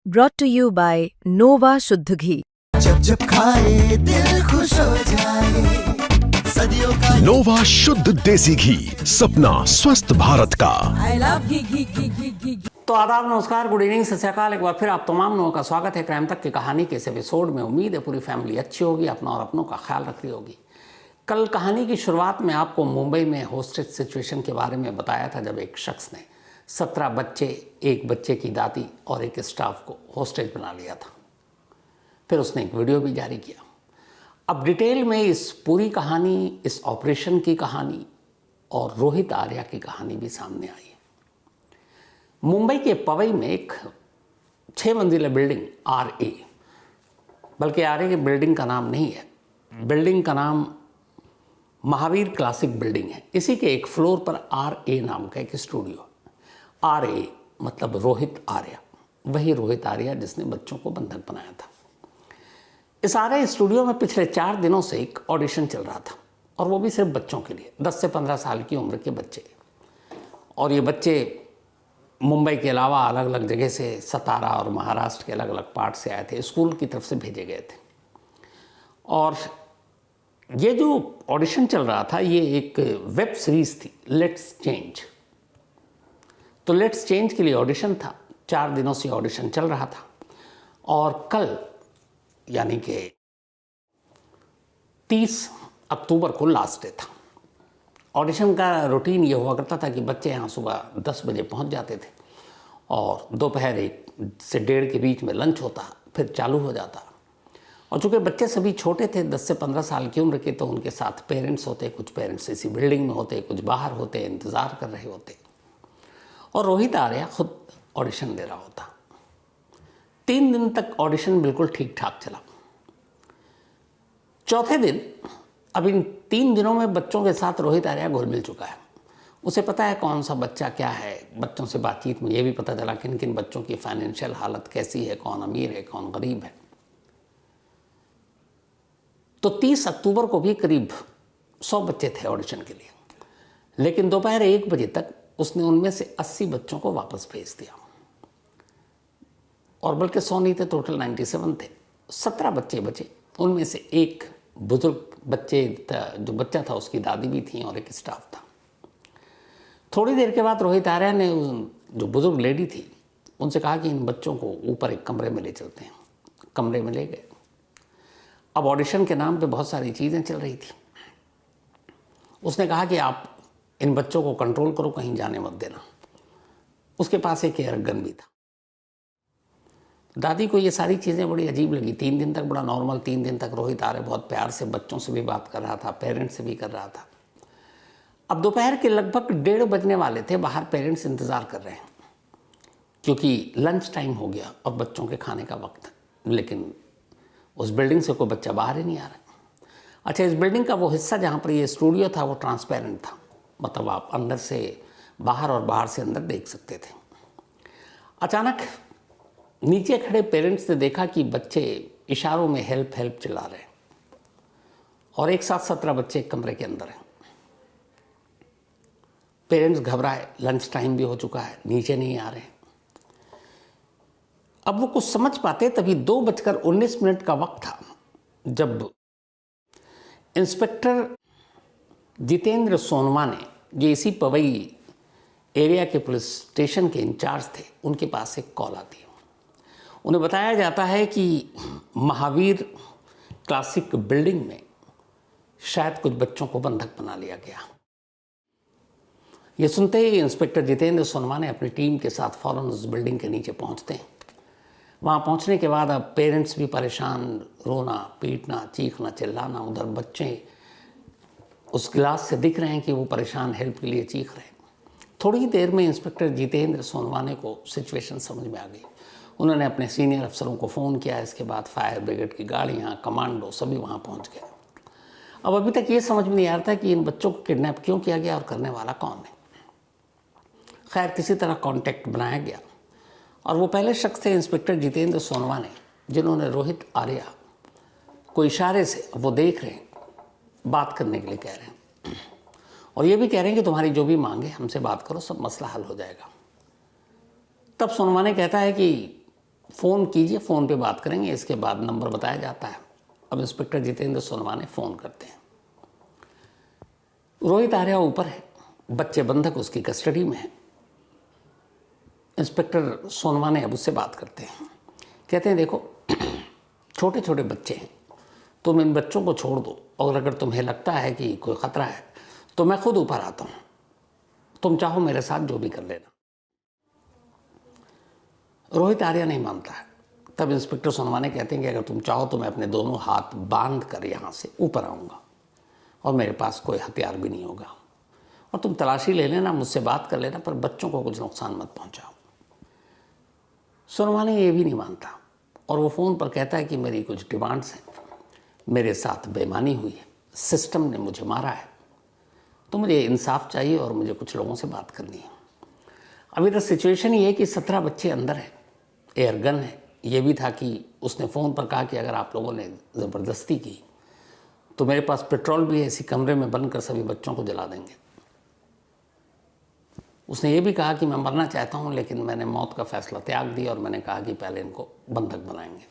brought to you by Nova शुद्ध घी। जब जब खाए दिल खुश हो जाए, सदियों का नोवा शुद्ध देसी घी, सपना स्वस्थ भारत का। I love घी। तो आदाब, नमस्कार, गुड इवनिंग, सत श्री अकाल। एक बार फिर आप तमाम लोगों का स्वागत है क्राइम तक की कहानी के इस एपिसोड में। उम्मीद है पूरी फैमिली अच्छी होगी, अपना और अपनों का ख्याल रख रही होगी। कल कहानी की शुरुआत में आपको मुंबई में होस्टेज सिचुएशन के बारे में बताया था, जब एक शख्स ने 17 बच्चे, एक बच्चे की दादी और एक स्टाफ को होस्टेज बना लिया था। फिर उसने एक वीडियो भी जारी किया। अब डिटेल में इस पूरी कहानी, इस ऑपरेशन की कहानी और रोहित आर्या की कहानी भी सामने आई है। मुंबई के पवई में एक 6 मंजिला बिल्डिंग RA, बल्कि RA की बिल्डिंग का नाम नहीं है, बिल्डिंग का नाम महावीर क्लासिक बिल्डिंग है। इसी के एक फ्लोर पर RA नाम का एक स्टूडियो। RA मतलब रोहित आर्या, वही रोहित आर्या जिसने बच्चों को बंधक बनाया था। इस RA स्टूडियो में पिछले 4 दिनों से एक ऑडिशन चल रहा था, और वो भी सिर्फ बच्चों के लिए, 10 से 15 साल की उम्र के बच्चे। और ये बच्चे मुंबई के अलावा अलग अलग जगह से, सतारा और महाराष्ट्र के अलग अलग पार्ट से आए थे, स्कूल की तरफ से भेजे गए थे। और ये जो ऑडिशन चल रहा था, ये एक वेब सीरीज थी, लेट्स चेंज। तो लेट्स चेंज के लिए ऑडिशन था। 4 दिनों से ऑडिशन चल रहा था, और कल यानी कि 30 अक्टूबर को लास्ट डे था। ऑडिशन का रूटीन ये हुआ करता था कि बच्चे यहाँ सुबह 10 बजे पहुँच जाते थे, और दोपहर 1 से 1:30 के बीच में लंच होता, फिर चालू हो जाता। और चूँकि बच्चे सभी छोटे थे, 10 से 15 साल की उम्र के, तो उनके साथ पेरेंट्स होते, कुछ पेरेंट्स इसी बिल्डिंग में होते, कुछ बाहर होते, इंतज़ार कर रहे होते। और रोहित आर्या खुद ऑडिशन दे रहा होता। 3 दिन तक ऑडिशन बिल्कुल ठीक ठाक चला। चौथे दिन, अब इन 3 दिनों में बच्चों के साथ रोहित आर्या घुल मिल चुका है। उसे पता है कौन सा बच्चा क्या है। बच्चों से बातचीत में ये भी पता चला किन किन बच्चों की फाइनेंशियल हालत कैसी है, कौन अमीर है, कौन गरीब है। तो 30 अक्टूबर को भी करीब 100 बच्चे थे ऑडिशन के लिए, लेकिन दोपहर 1 बजे तक उसने उनमें से 80 बच्चों को वापस भेज दिया। और बल्कि 100 नहीं थे, टोटल 97 थे। 17 बच्चे बचे, उनमें से एक बुजुर्ग बच्चे, जो बच्चा था उसकी दादी भी थी और एक स्टाफ था। थोड़ी देर के बाद रोहित आर्या ने जो बुजुर्ग लेडी थी उनसे कहा कि इन बच्चों को ऊपर एक कमरे में ले चलते हैं। कमरे में ले गए। अब ऑडिशन के नाम पे बहुत सारी चीज़ें चल रही थी। उसने कहा कि आप इन बच्चों को कंट्रोल करो, कहीं जाने मत देना। उसके पास एक एयर गन भी था। दादी को ये सारी चीज़ें बड़ी अजीब लगी। 3 दिन तक बड़ा नॉर्मल, 3 दिन तक रोहित आर्या बहुत प्यार से बच्चों से भी बात कर रहा था, पेरेंट्स से भी कर रहा था। अब दोपहर के लगभग 1:30 बजने वाले थे, बाहर पेरेंट्स इंतज़ार कर रहे हैं, क्योंकि लंच टाइम हो गया और बच्चों के खाने का वक्त है। लेकिन उस बिल्डिंग से कोई बच्चा बाहर ही नहीं आ रहा। अच्छा, इस बिल्डिंग का वो हिस्सा जहाँ पर ये स्टूडियो था वो ट्रांसपेरेंट था, मतलब आप अंदर से बाहर और बाहर से अंदर देख सकते थे। अचानक नीचे खड़े पेरेंट्स ने देखा कि बच्चे इशारों में हेल्प हेल्प चिल्ला रहे हैं, और एक साथ 17 बच्चे एक कमरे के अंदर हैं। पेरेंट्स घबराए, लंच टाइम भी हो चुका है, नीचे नहीं आ रहे हैं। अब वो कुछ समझ पाते तभी 2:19 का वक्त था, जब इंस्पेक्टर जितेंद्र सोनवा ने, जो इसी पवई एरिया के पुलिस स्टेशन के इंचार्ज थे, उनके पास एक कॉल आती है। उन्हें बताया जाता है कि महावीर क्लासिक बिल्डिंग में शायद कुछ बच्चों को बंधक बना लिया गया। ये सुनते ही इंस्पेक्टर जितेंद्र सोनवा ने अपनी टीम के साथ फ़ौरन उस बिल्डिंग के नीचे पहुंचते हैं। वहाँ पहुँचने के बाद अब पेरेंट्स भी परेशान, रोना पीटना, चीखना चिल्लाना। उधर बच्चे उस गिलास से दिख रहे हैं कि वो परेशान हेल्प के लिए चीख रहे हैं। थोड़ी देर में इंस्पेक्टर जितेंद्र सोनवाने को सिचुएशन समझ में आ गई। उन्होंने अपने सीनियर अफसरों को फ़ोन किया। इसके बाद फायर ब्रिगेड की गाड़ियाँ, कमांडो सभी वहाँ पहुँच गए। अब अभी तक ये समझ में नहीं आ रहा था कि इन बच्चों को किडनैप क्यों किया गया और करने वाला कौन है। खैर, किसी तरह कांटेक्ट बनाया गया, और वो पहले शख्स थे इंस्पेक्टर जितेंद्र सोनवा ने, जिन्होंने रोहित आर्या को इशारे से, वो देख रहे हैं, बात करने के लिए कह रहे हैं, और ये भी कह रहे हैं कि तुम्हारी जो भी मांगे हमसे बात करो, सब मसला हल हो जाएगा। तब सोनवाने कहता है कि फ़ोन कीजिए, फ़ोन पे बात करेंगे, इसके बाद नंबर बताया जाता है। अब इंस्पेक्टर जितेंद्र सोनवाने फ़ोन करते हैं। रोहित आर्या ऊपर है, बच्चे बंधक उसकी कस्टडी में है। इंस्पेक्टर सोनवाने अब उससे बात करते हैं, कहते हैं देखो छोटे छोटे बच्चे हैं, तुम इन बच्चों को छोड़ दो और अगर तुम्हें लगता है कि कोई ख़तरा है तो मैं खुद ऊपर आता हूँ, तुम चाहो मेरे साथ जो भी कर लेना। रोहित आर्या नहीं मानता है। तब इंस्पेक्टर सोनवाने कहते हैं कि अगर तुम चाहो तो मैं अपने दोनों हाथ बांध कर यहाँ से ऊपर आऊँगा और मेरे पास कोई हथियार भी नहीं होगा और तुम तलाशी ले लेना, मुझसे बात कर लेना, पर बच्चों को कुछ नुकसान मत पहुँचाओ। सोनवाने ये भी नहीं मानता और वो फ़ोन पर कहता है कि मेरी कुछ डिमांड्स हैं, मेरे साथ बेईमानी हुई है, सिस्टम ने मुझे मारा है, तो मुझे इंसाफ चाहिए और मुझे कुछ लोगों से बात करनी है। अभी तो सिचुएशन ये है कि 17 बच्चे अंदर हैं, एयर गन है। ये भी था कि उसने फ़ोन पर कहा कि अगर आप लोगों ने ज़बरदस्ती की तो मेरे पास पेट्रोल भी है, इसी कमरे में बंद कर सभी बच्चों को जला देंगे। उसने ये भी कहा कि मैं मरना चाहता हूँ, लेकिन मैंने मौत का फैसला त्याग दिया और मैंने कहा कि पहले इनको बंधक बनाएंगे।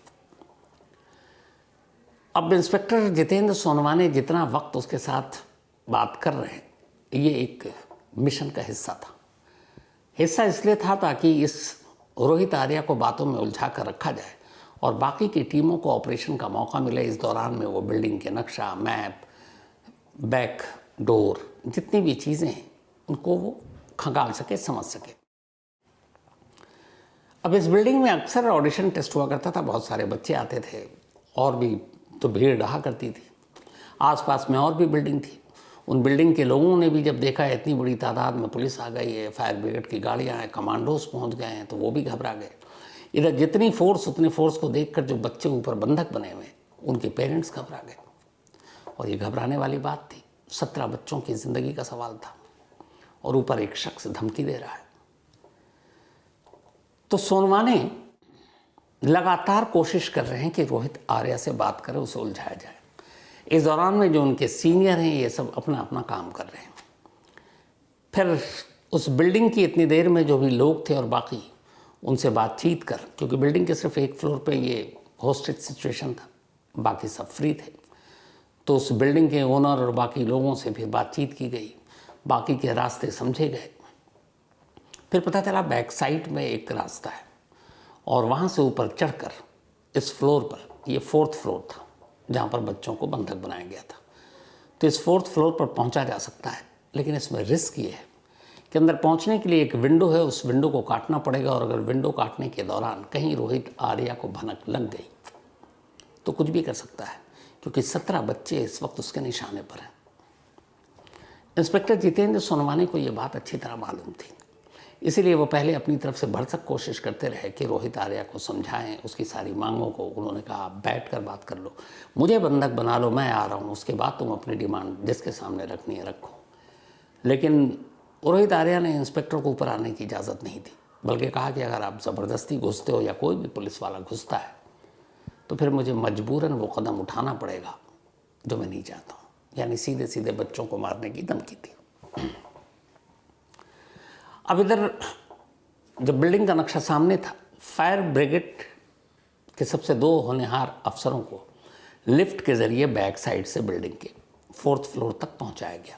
अब इंस्पेक्टर जितेंद्र सोनवाने जितना वक्त उसके साथ बात कर रहे हैं, ये एक मिशन का हिस्सा था। हिस्सा इसलिए था ताकि इस रोहित आर्या को बातों में उलझा कर रखा जाए और बाकी की टीमों को ऑपरेशन का मौका मिले। इस दौरान में वो बिल्डिंग के नक्शा, मैप, बैक डोर, जितनी भी चीज़ें हैं उनको वो खंगाल सके, समझ सके। अब इस बिल्डिंग में अक्सर ऑडिशन टेस्ट हुआ करता था, बहुत सारे बच्चे आते थे और भी तो भीड़ रहा करती थी। आसपास में और भी बिल्डिंग थी। उन बिल्डिंग के लोगों ने भी जब देखा है इतनी बड़ी तादाद में पुलिस आ गई है, फायर ब्रिगेड की गाड़ियाँ हैं, कमांडोज पहुंच गए हैं, तो वो भी घबरा गए। इधर जितनी फोर्स उतनी फोर्स को देखकर जो बच्चे ऊपर बंधक बने हुए उनके पेरेंट्स घबरा गए और ये घबराने वाली बात थी। 17 बच्चों की ज़िंदगी का सवाल था और ऊपर एक शख्स धमकी दे रहा है। तो सोनवाने लगातार कोशिश कर रहे हैं कि रोहित आर्या से बात करें, उसे उलझाया जाए। इस दौरान में जो उनके सीनियर हैं ये सब अपना अपना काम कर रहे हैं। फिर उस बिल्डिंग की इतनी देर में जो भी लोग थे और बाकी उनसे बातचीत कर, क्योंकि बिल्डिंग के सिर्फ एक फ्लोर पे ये होस्टेज सिचुएशन था, बाकी सब फ्री थे, तो उस बिल्डिंग के ओनर और बाकी लोगों से फिर बातचीत की गई, बाकी के रास्ते समझे गए। फिर पता चला बैक साइड में एक रास्ता है और वहाँ से ऊपर चढ़कर इस फ्लोर पर, ये 4th फ्लोर था जहाँ पर बच्चों को बंधक बनाया गया था, तो इस 4th फ्लोर पर पहुँचा जा सकता है। लेकिन इसमें रिस्क ये है कि अंदर पहुँचने के लिए एक विंडो है, उस विंडो को काटना पड़ेगा और अगर विंडो काटने के दौरान कहीं रोहित आर्या को भनक लग गई तो कुछ भी कर सकता है, क्योंकि 17 बच्चे इस वक्त उसके निशाने पर हैं। इंस्पेक्टर जितेंद्र सोनवाने को ये बात अच्छी तरह मालूम थी, इसीलिए वो पहले अपनी तरफ से भरसक कोशिश करते रहे कि रोहित आर्या को समझाएं, उसकी सारी मांगों को। उन्होंने कहा बैठ कर बात कर लो, मुझे बंधक बना लो, मैं आ रहा हूँ, उसके बाद तुम अपनी डिमांड जिसके सामने रखनी है रखो। लेकिन रोहित आर्या ने इंस्पेक्टर को ऊपर आने की इजाज़त नहीं दी, बल्कि कहा कि अगर आप ज़बरदस्ती घुसते हो या कोई भी पुलिस वाला घुसता है तो फिर मुझे मजबूरन वो कदम उठाना पड़ेगा जो मैं नहीं चाहता हूँ। यानी सीधे सीधे बच्चों को मारने की धमकी थी। अब इधर जब बिल्डिंग का नक्शा सामने था, फायर ब्रिगेड के सबसे 2 होनहार अफसरों को लिफ्ट के ज़रिए बैक साइड से बिल्डिंग के 4th फ्लोर तक पहुंचाया गया।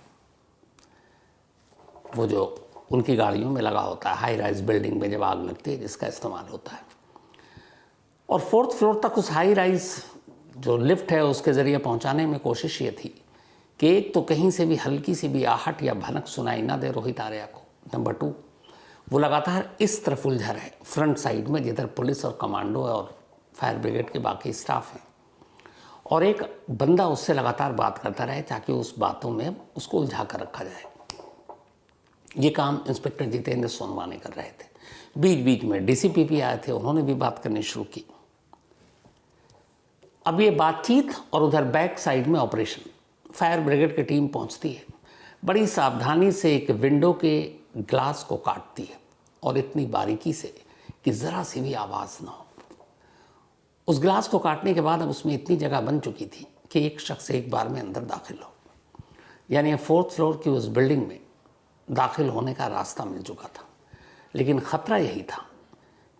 वो जो उनकी गाड़ियों में लगा होता है, हाई राइज बिल्डिंग में जब आग लगती है जिसका इस्तेमाल होता है। और 4th फ्लोर तक उस हाई राइज जो लिफ्ट है उसके ज़रिए पहुंचाने में कोशिश ये थी कि एक तो कहीं से भी हल्की सी भी आहट या भनक सुनाई ना दे रोहित आर्या को। नंबर 2, वो लगातार इस तरफ उलझा रहे फ्रंट साइड में जिधर पुलिस और कमांडो और फायर ब्रिगेड के बाकी स्टाफ हैं, और एक बंदा उससे लगातार बात करता रहे ताकि उस बातों में उसको उलझा कर रखा जाए। ये काम इंस्पेक्टर जितेंद्र सोनवाने कर रहे थे। बीच बीच में डीसीपीपी आए थे, उन्होंने भी बात करनी शुरू की। अब ये बातचीत और उधर बैक साइड में ऑपरेशन, फायर ब्रिगेड की टीम पहुंचती है, बड़ी सावधानी से एक विंडो के ग्लास को काटती है और इतनी बारीकी से कि ज़रा सी भी आवाज़ ना हो। उस ग्लास को काटने के बाद अब उसमें इतनी जगह बन चुकी थी कि एक शख्स एक बार में अंदर दाखिल हो, यानी 4th फ्लोर की उस बिल्डिंग में दाखिल होने का रास्ता मिल चुका था। लेकिन ख़तरा यही था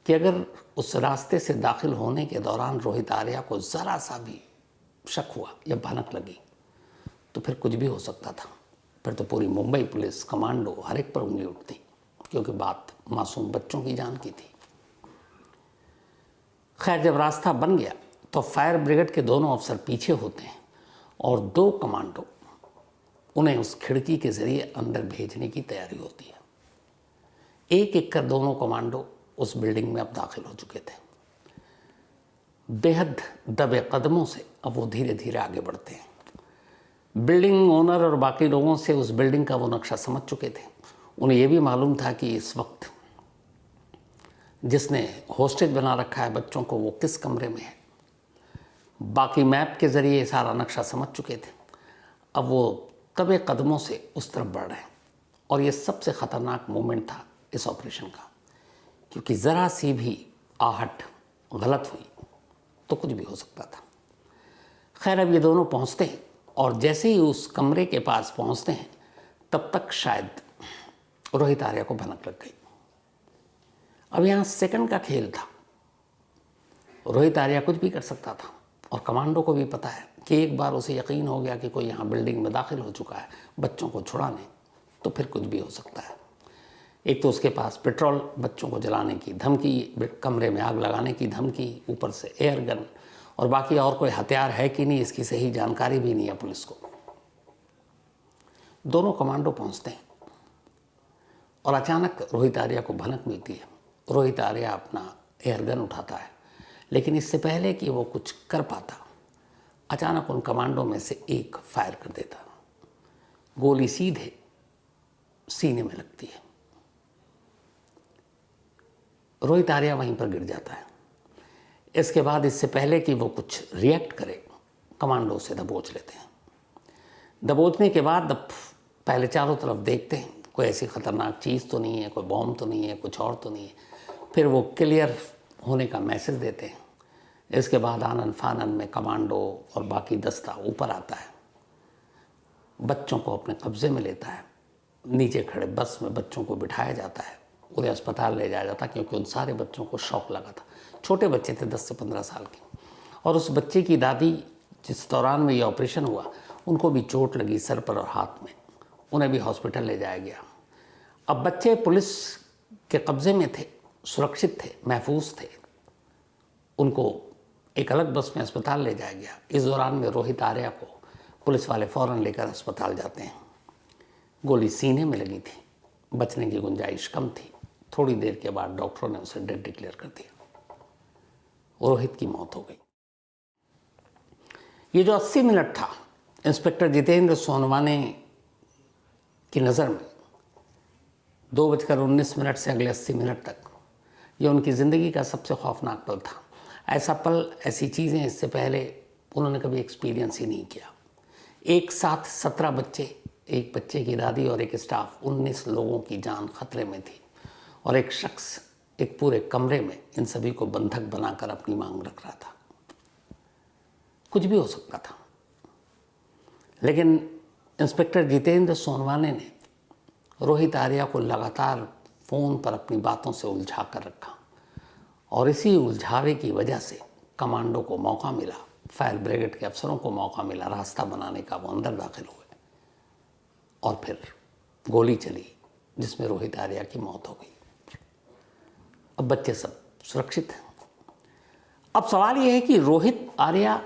कि अगर उस रास्ते से दाखिल होने के दौरान रोहित आर्या को ज़रा सा भी शक हुआ या भनक लगी तो फिर कुछ भी हो सकता था। फिर तो पूरी मुंबई पुलिस, कमांडो, हर एक पर उंगली उठती, क्योंकि बात मासूम बच्चों की जान की थी। खैर, जब रास्ता बन गया तो फायर ब्रिगेड के दोनों अफसर पीछे होते हैं और 2 कमांडो उन्हें उस खिड़की के ज़रिए अंदर भेजने की तैयारी होती है। एक एक कर दोनों कमांडो उस बिल्डिंग में अब दाखिल हो चुके थे। बेहद दबे कदमों से अब वो धीरे धीरे आगे बढ़ते हैं। बिल्डिंग ओनर और बाकी लोगों से उस बिल्डिंग का वो नक्शा समझ चुके थे। उन्हें ये भी मालूम था कि इस वक्त जिसने हॉस्टेज बना रखा है बच्चों को वो किस कमरे में है। बाकी मैप के ज़रिए सारा नक्शा समझ चुके थे। अब वो दबे कदमों से उस तरफ बढ़ रहे हैं और ये सबसे ख़तरनाक मोमेंट था इस ऑपरेशन का, क्योंकि ज़रा सी भी आहट गलत हुई तो कुछ भी हो सकता था। खैर, अब ये दोनों पहुंचते हैं और जैसे ही उस कमरे के पास पहुंचते हैं तब तक शायद रोहित आर्या को भनक लग गई। अब यहाँ सेकंड का खेल था। रोहित आर्या कुछ भी कर सकता था और कमांडो को भी पता है कि एक बार उसे यकीन हो गया कि कोई यहाँ बिल्डिंग में दाखिल हो चुका है बच्चों को छुड़ाने, तो फिर कुछ भी हो सकता है। एक तो उसके पास पेट्रोल, बच्चों को जलाने की धमकी, कमरे में आग लगाने की धमकी, ऊपर से एयर गन, और बाकी और कोई हथियार है कि नहीं इसकी सही जानकारी भी नहीं है पुलिस को। दोनों कमांडो पहुंचते हैं और अचानक रोहित आर्या को भनक मिलती है। रोहित आर्या अपना एयर गन उठाता है, लेकिन इससे पहले कि वो कुछ कर पाता, अचानक उन कमांडो में से एक फायर कर देता। गोली सीधे सीने में लगती है। रोहित आर्या वहीं पर गिर जाता है। इसके बाद इससे पहले कि वो कुछ रिएक्ट करे, कमांडो उसे दबोच लेते हैं। दबोचने के बाद अब पहले चारों तरफ देखते हैं कोई ऐसी ख़तरनाक चीज़ तो नहीं है, कोई बॉम्ब तो नहीं है, कुछ और तो नहीं है। फिर वो क्लियर होने का मैसेज देते हैं। इसके बाद आनन फानन में कमांडो और बाकी दस्ता ऊपर आता है, बच्चों को अपने कब्जे में लेता है। नीचे खड़े बस में बच्चों को बिठाया जाता है, उन्हें अस्पताल ले जाया जाता, क्योंकि उन सारे बच्चों को शॉक लगा था। छोटे बच्चे थे, 10 से 15 साल के। और उस बच्चे की दादी, जिस दौरान में ये ऑपरेशन हुआ, उनको भी चोट लगी सर पर और हाथ में, उन्हें भी हॉस्पिटल ले जाया गया। अब बच्चे पुलिस के कब्जे में थे, सुरक्षित थे, महफूज थे। उनको एक अलग बस में अस्पताल ले जाया गया। इस दौरान में रोहित आर्या को पुलिस वाले फ़ौरन लेकर अस्पताल जाते हैं। गोली सीने में लगी थी, बचने की गुंजाइश कम थी। थोड़ी देर के बाद डॉक्टरों ने उसे डेड डिक्लेयर कर दिया। रोहित की मौत हो गई। ये जो 80 मिनट था इंस्पेक्टर जितेंद्र सोनवाने की नज़र में, 2:19 से अगले 80 मिनट तक, ये उनकी ज़िंदगी का सबसे खौफनाक पल था। ऐसा पल, ऐसी चीज़ें इससे पहले उन्होंने कभी एक्सपीरियंस ही नहीं किया। एक साथ 17 बच्चे, एक बच्चे की दादी और एक स्टाफ, 19 लोगों की जान खतरे में थी और एक शख्स एक पूरे कमरे में इन सभी को बंधक बनाकर अपनी मांग रख रहा था। कुछ भी हो सकता था, लेकिन इंस्पेक्टर जितेंद्र सोनवाने ने रोहित आर्या को लगातार फ़ोन पर अपनी बातों से उलझा कर रखा और इसी उलझावे की वजह से कमांडो को मौका मिला, फायर ब्रिगेड के अफसरों को मौका मिला रास्ता बनाने का। वो अंदर दाखिल हुए और फिर गोली चली, जिसमें रोहित आर्या की मौत हो गई। अब बच्चे सब सुरक्षित हैं। अब सवाल यह है कि रोहित आर्या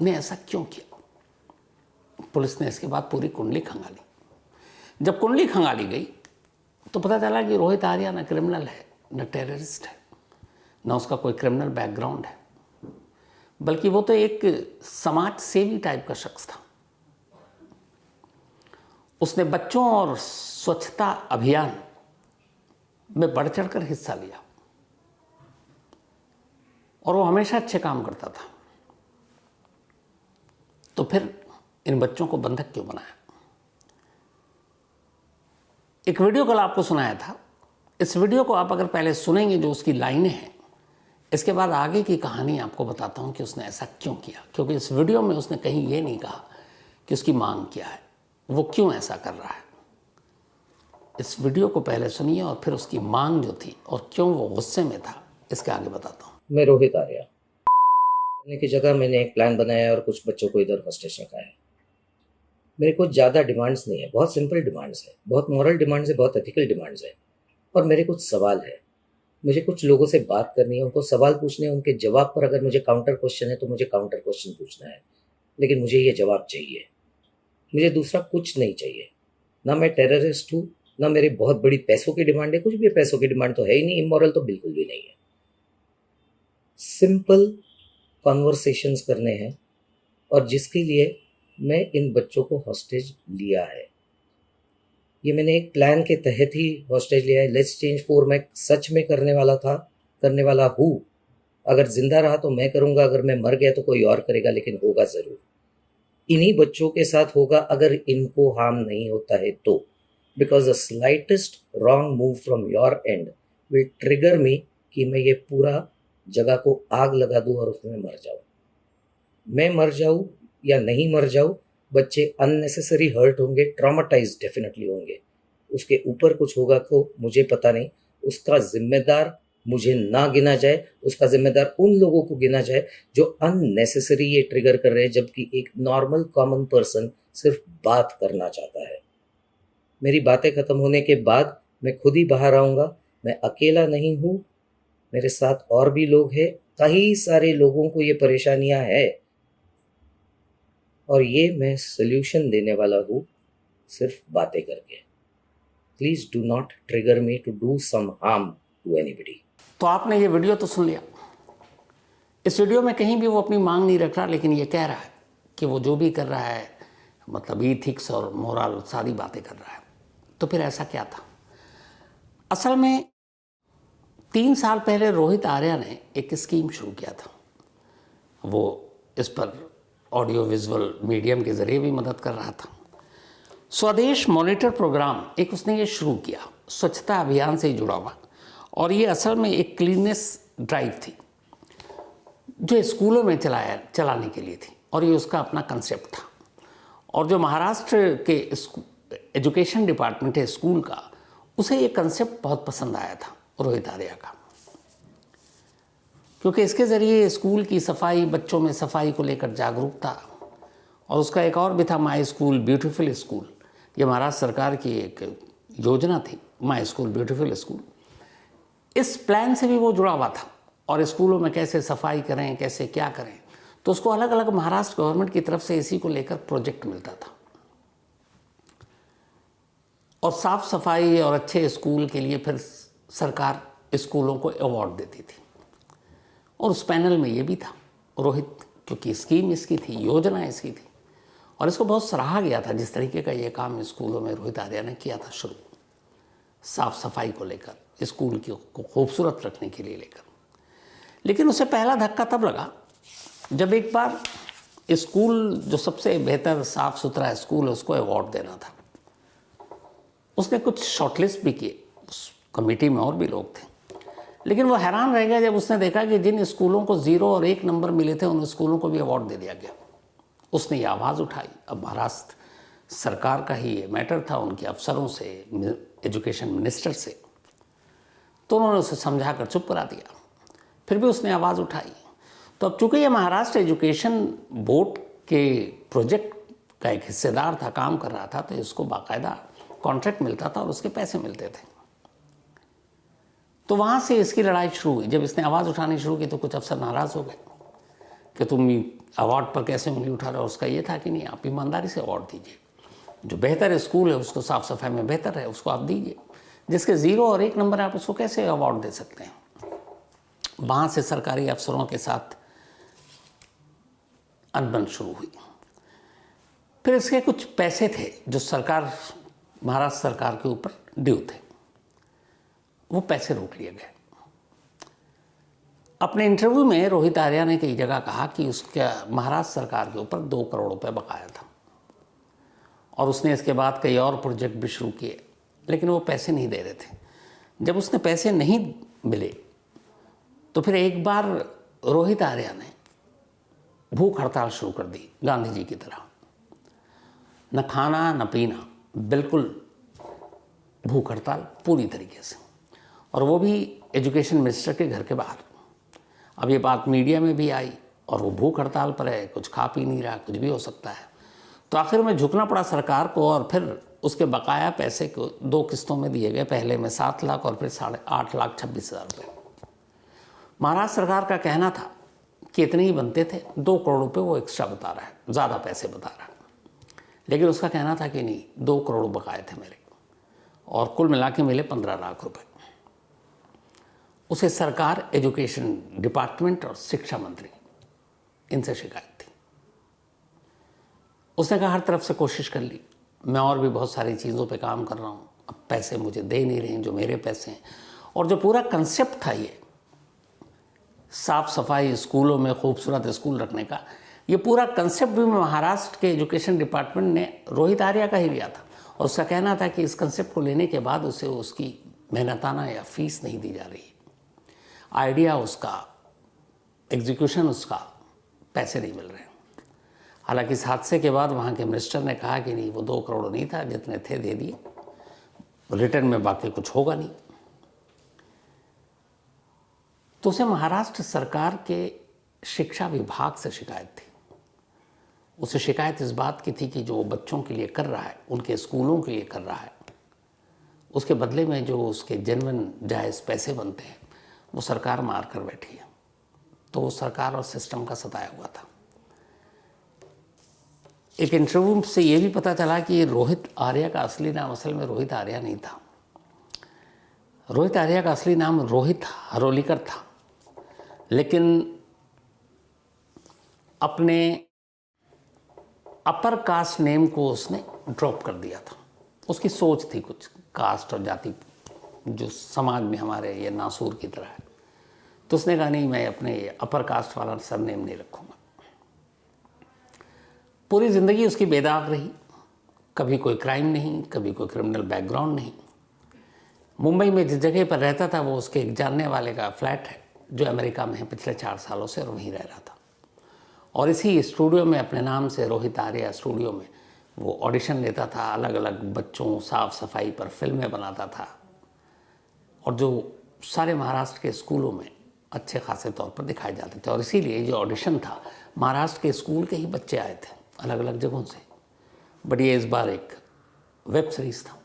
ने ऐसा क्यों किया। पुलिस ने इसके बाद पूरी कुंडली खंगाली। जब कुंडली खंगाली गई तो पता चला कि रोहित आर्या न क्रिमिनल है, न टेररिस्ट है, न उसका कोई क्रिमिनल बैकग्राउंड है, बल्कि वो तो एक समाज सेवी टाइप का शख्स था। उसने बच्चों और स्वच्छता अभियान में बढ़ चढ़कर हिस्सा लिया और वो हमेशा अच्छे काम करता था। तो फिर इन बच्चों को बंधक क्यों बनाया। एक वीडियो कल आपको सुनाया था। इस वीडियो को आप अगर पहले सुनेंगे, जो उसकी लाइनें हैं, इसके बाद आगे की कहानी आपको बताता हूं कि उसने ऐसा क्यों किया। क्योंकि इस वीडियो में उसने कहीं ये नहीं कहा कि उसकी मांग क्या है, वो क्यों ऐसा कर रहा है। इस वीडियो को पहले सुनिए और फिर उसकी मांग जो थी और क्यों वो गुस्से में था, इसके आगे बताता हूँ। मैं रोहित आर्या। करने की जगह मैंने एक प्लान बनाया और कुछ बच्चों को इधर हॉस्टेज रखा है। मेरे को ज़्यादा डिमांड्स नहीं है, बहुत सिंपल डिमांड्स है, बहुत मॉरल डिमांड्स है, बहुत एथिकल डिमांड्स है। और मेरे कुछ सवाल है, मुझे कुछ लोगों से बात करनी है, उनको सवाल पूछने हैं, उनके जवाब पर अगर मुझे काउंटर क्वेश्चन है तो मुझे काउंटर क्वेश्चन पूछना है, लेकिन मुझे ये जवाब चाहिए। मुझे दूसरा कुछ नहीं चाहिए। ना मैं टेररिस्ट हूँ, ना मेरी बहुत बड़ी पैसों की डिमांड है, कुछ भी पैसों की डिमांड तो है ही नहीं, इमोरल तो बिल्कुल भी नहीं है। सिंपल कॉन्वर्सेशंस करने हैं और जिसके लिए मैं इन बच्चों को हॉस्टेज लिया है। ये मैंने एक प्लान के तहत ही हॉस्टेज लिया है। लेट्स चेंज 4 मैं सच में करने वाला हूँ। अगर जिंदा रहा तो मैं करूँगा, अगर मैं मर गया तो कोई और करेगा, लेकिन होगा ज़रूर। इन्हीं बच्चों के साथ होगा अगर इनको हार्म नहीं होता है तो, because the slightest wrong move from your end will trigger me कि मैं ये पूरा जगह को आग लगा दूँ और उसमें मर जाऊँ। मैं मर जाऊँ या नहीं मर जाऊँ, बच्चे अननेसेसरी हर्ट होंगे, ट्रॉमाटाइज डेफिनेटली होंगे। उसके ऊपर कुछ होगा तो मुझे पता नहीं, उसका जिम्मेदार मुझे ना गिना जाए, उसका जिम्मेदार उन लोगों को गिना जाए जो अननेसेसरी ये ट्रिगर कर रहे हैं, जबकि एक नॉर्मल कॉमन पर्सन सिर्फ बात करना चाहता है। मेरी बातें खत्म होने के बाद मैं खुद ही बाहर आऊँगा। मैं अकेला नहीं हूँ, मेरे साथ और भी लोग हैं। कई सारे लोगों को ये परेशानियां है और ये मैं सल्यूशन देने वाला हूँ सिर्फ बातें करके। Please do not trigger me to do some harm to anybody. तो आपने ये वीडियो तो सुन लिया। इस वीडियो में कहीं भी वो अपनी मांग नहीं रख रहा, लेकिन ये कह रहा है कि वो जो भी कर रहा है मतलब इथिक्स और मोरल सारी बातें कर रहा है। तो फिर ऐसा क्या था? असल में 3 साल पहले रोहित आर्या ने एक स्कीम शुरू किया था। वो इस पर ऑडियो विजुअल मीडियम के ज़रिए भी मदद कर रहा था। स्वदेश मॉनिटर प्रोग्राम एक उसने ये शुरू किया, स्वच्छता अभियान से जुड़ा हुआ, और ये असल में एक क्लीननेस ड्राइव थी जो स्कूलों में चलाने के लिए थी, और ये उसका अपना कंसेप्ट था। और जो महाराष्ट्र के एजुकेशन डिपार्टमेंट है स्कूल का, उसे ये कंसेप्ट बहुत पसंद आया था रोहित आर्या का, क्योंकि इसके ज़रिए स्कूल की सफाई, बच्चों में सफाई को लेकर जागरूकता, और उसका एक और भी था माई स्कूल ब्यूटीफुल स्कूल। ये महाराष्ट्र सरकार की एक योजना थी, माई स्कूल ब्यूटीफुल स्कूल। इस प्लान से भी वो जुड़ा हुआ था, और स्कूलों में कैसे सफाई करें, कैसे क्या करें, तो उसको अलग अलग महाराष्ट्र गवर्नमेंट की तरफ से इसी को लेकर प्रोजेक्ट मिलता था। और साफ सफाई और अच्छे स्कूल के लिए फिर सरकार स्कूलों को अवार्ड देती थी, और उस पैनल में ये भी था रोहित, क्योंकि स्कीम इसकी थी, योजना इसकी थी, और इसको बहुत सराहा गया था जिस तरीके का ये काम स्कूलों में रोहित आर्या ने किया था शुरू, साफ सफाई को लेकर, स्कूल को खूबसूरत रखने के लिए लेकर। लेकिन उसे पहला धक्का तब लगा जब एक बार स्कूल जो सबसे बेहतर साफ सुथरा स्कूल है उसको अवार्ड देना था। उसने कुछ शॉर्टलिस्ट भी किए, उस कमेटी में और भी लोग थे, लेकिन वो हैरान रह गया जब उसने देखा कि जिन स्कूलों को 0 और 1 नंबर मिले थे उन स्कूलों को भी अवार्ड दे दिया गया। उसने ये आवाज़ उठाई। अब महाराष्ट्र सरकार का ही ये मैटर था, उनके अफसरों से, एजुकेशन मिनिस्टर से, तो उन्होंने उसे समझा कर चुप करा दिया। फिर भी उसने आवाज़ उठाई। तो अब चूँकि ये महाराष्ट्र एजुकेशन बोर्ड के प्रोजेक्ट का एक हिस्सेदार था, काम कर रहा था, तो इसको बाकायदा कॉन्ट्रैक्ट मिलता था और उसके पैसे मिलते थे। तो वहाँ से इसकी लड़ाई शुरू हुई। जब इसने आवाज़ उठानी शुरू की तो कुछ अफसर नाराज़ हो गए कि तुम अवार्ड पर कैसे उंगली उठा रहे हो। उसका ये था कि नहीं, आप ईमानदारी से अवार्ड दीजिए, जो बेहतर स्कूल है उसको साफ़ सफाई में बेहतर है उसको आप दीजिए, जिसके 0 और 1 नंबर है आप उसको कैसे अवार्ड दे सकते हैं। वहाँ से सरकारी अफसरों के साथ अनबन शुरू हुई। फिर इसके कुछ पैसे थे जो महाराष्ट्र सरकार के ऊपर ड्यू थे, वो पैसे रोक लिए गए। अपने इंटरव्यू में रोहित आर्या ने कई जगह कहा कि उसका महाराष्ट्र सरकार के ऊपर 2 करोड़ रुपए बकाया था, और उसने इसके बाद कई और प्रोजेक्ट भी शुरू किए, लेकिन वो पैसे नहीं दे रहे थे। जब उसने पैसे नहीं मिले तो फिर एक बार रोहित आर्या ने भूख हड़ताल शुरू कर दी, गांधी जी की तरह। न खाना न पीना, बिल्कुल भूख हड़ताल पूरी तरीके से, और वो भी एजुकेशन मिनिस्टर के घर के बाहर। अब ये बात मीडिया में भी आई और वो भूख हड़ताल पर है, कुछ खा पी नहीं रहा, कुछ भी हो सकता है। तो आखिर में झुकना पड़ा सरकार को और फिर उसके बकाया पैसे को 2 किस्तों में दिए गए, पहले में 7 लाख और फिर 8,26,000 रुपये। महाराष्ट्र सरकार का कहना था कि इतने ही बनते थे, 2 करोड़ रुपये वो एक्स्ट्रा बता रहा है, ज़्यादा पैसे बता रहा है, लेकिन उसका कहना था कि नहीं 2 करोड़ बकाए थे मेरे और कुल मिला के मिले 15 लाख रुपए। उसे सरकार, एजुकेशन डिपार्टमेंट और शिक्षा मंत्री इनसे शिकायत थी। उसने कहा हर तरफ से कोशिश कर ली, मैं और भी बहुत सारी चीज़ों पे काम कर रहा हूँ, अब पैसे मुझे दे नहीं रहे हैं जो मेरे पैसे हैं। और जो पूरा कंसेप्ट था ये साफ सफाई स्कूलों में खूबसूरत स्कूल रखने का, ये पूरा कंसेप्ट भी महाराष्ट्र के एजुकेशन डिपार्टमेंट ने रोहित आर्या का ही लिया था और उसका कहना था कि इस कंसेप्ट को लेने के बाद उसे उसकी मेहनताना या फीस नहीं दी जा रही है, आइडिया उसका, एग्जीक्यूशन उसका, पैसे नहीं मिल रहे। हालांकि इस हादसे के बाद वहाँ के मिनिस्टर ने कहा कि नहीं वो 2 करोड़ नहीं था, जितने थे दे दिए, रिटर्न में बाकी कुछ होगा नहीं। तो उसे महाराष्ट्र सरकार के शिक्षा विभाग से शिकायत थी। उसे शिकायत इस बात की थी कि जो बच्चों के लिए कर रहा है, उनके स्कूलों के लिए कर रहा है, उसके बदले में जो उसके जेन्युइन जायज़ पैसे बनते हैं वो सरकार मार कर बैठी है। तो वो सरकार और सिस्टम का सताया हुआ था। एक इंटरव्यू से ये भी पता चला कि रोहित आर्या का असली नाम असल में रोहित आर्या नहीं था। रोहित आर्या का असली नाम रोहित हरोलीकर था, लेकिन अपने अपर कास्ट नेम को उसने ड्रॉप कर दिया था। उसकी सोच थी कुछ कास्ट और जाति जो समाज में हमारे ये नासूर की तरह है, तो उसने कहा नहीं मैं अपने अपर कास्ट वाला सरनेम नहीं रखूँगा। पूरी ज़िंदगी उसकी बेदाग रही, कभी कोई क्राइम नहीं, कभी कोई क्रिमिनल बैकग्राउंड नहीं। मुंबई में जिस जगह पर रहता था वो उसके एक जानने वाले का फ्लैट है जो अमेरिका में है पिछले 4 सालों से, और वहीं रह रहा था। और इसी स्टूडियो में अपने नाम से रोहित आर्या स्टूडियो में वो ऑडिशन लेता था, अलग अलग बच्चों साफ सफाई पर फिल्में बनाता था, और जो सारे महाराष्ट्र के स्कूलों में अच्छे खासे तौर पर दिखाए जाते थे। और इसीलिए जो ऑडिशन था महाराष्ट्र के स्कूल के ही बच्चे आए थे अलग अलग जगहों से। बट ये इस बार एक वेब सीरीज था।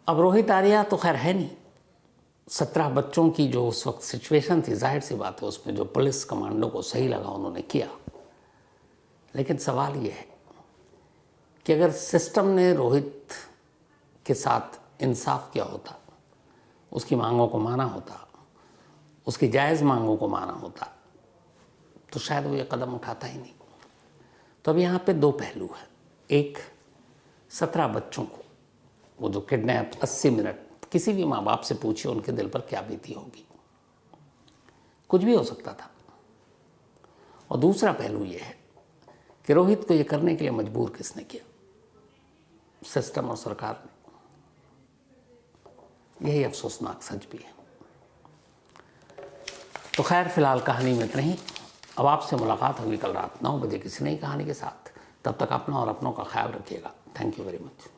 अब रोहित आर्या तो खैर है नहीं, 17 बच्चों की जो उस वक्त सिचुएशन थी, जाहिर सी बात है उसमें जो पुलिस कमांडो को सही लगा उन्होंने किया। लेकिन सवाल ये है कि अगर सिस्टम ने रोहित के साथ इंसाफ किया होता, उसकी मांगों को माना होता, उसकी जायज़ मांगों को माना होता, तो शायद वो ये कदम उठाता ही नहीं। तो अब यहाँ पे 2 पहलू हैं। एक, 17 बच्चों को वो जो किडनैप 80 मिनट, किसी भी माँ बाप से पूछिए उनके दिल पर क्या बीती होगी, कुछ भी हो सकता था। और दूसरा पहलू ये है कि रोहित को ये करने के लिए मजबूर किसने किया, सिस्टम और सरकार ने। यही अफसोसनाक सच भी है। तो खैर फिलहाल कहानी में इतना ही। अब आपसे मुलाकात होगी कल रात 9 बजे किसी नई कहानी के साथ। तब तक अपना और अपनों का ख्याल रखिएगा। Thank you very much.